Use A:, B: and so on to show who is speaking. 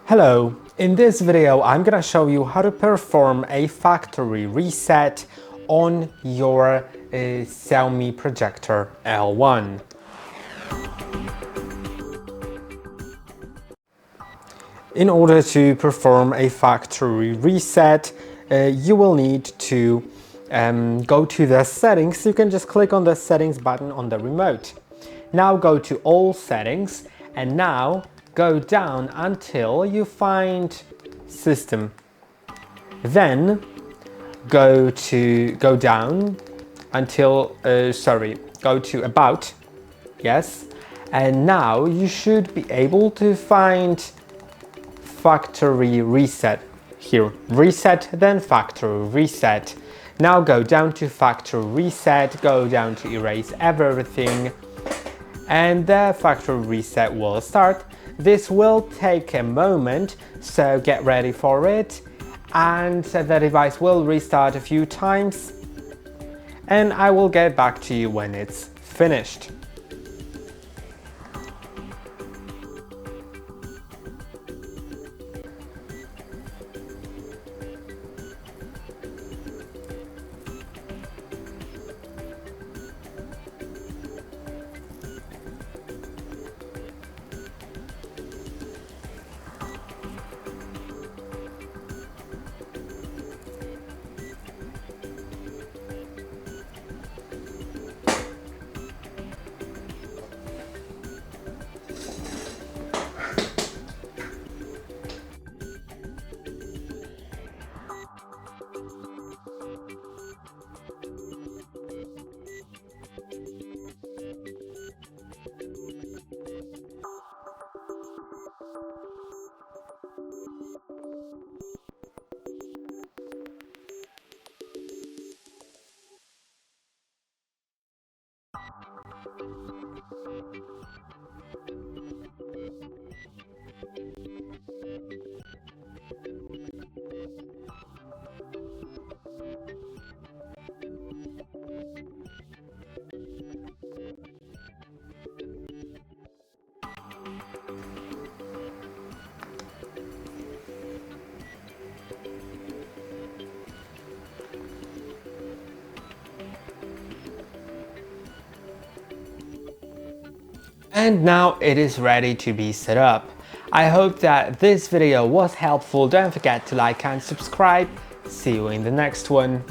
A: Hello, in this video I'm gonna show you how to perform a factory reset on your XIAOMI Projector L1. In order to perform a factory reset, you will need to go to the settings. You can just click on the settings button on the remote. Now go to all settings and now go down until you find system. Then go down until go to about. Yes, and now you should be able to find factory reset here. Reset, then factory reset. Now go down to factory reset, go down to erase everything, and the factory reset will start. This will take a moment, so get ready for it, and the device will restart a few times, and I will get back to you when it's finished. And now it is ready to be set up. I hope that this video was helpful. Don't forget to like and subscribe. See you in the next one.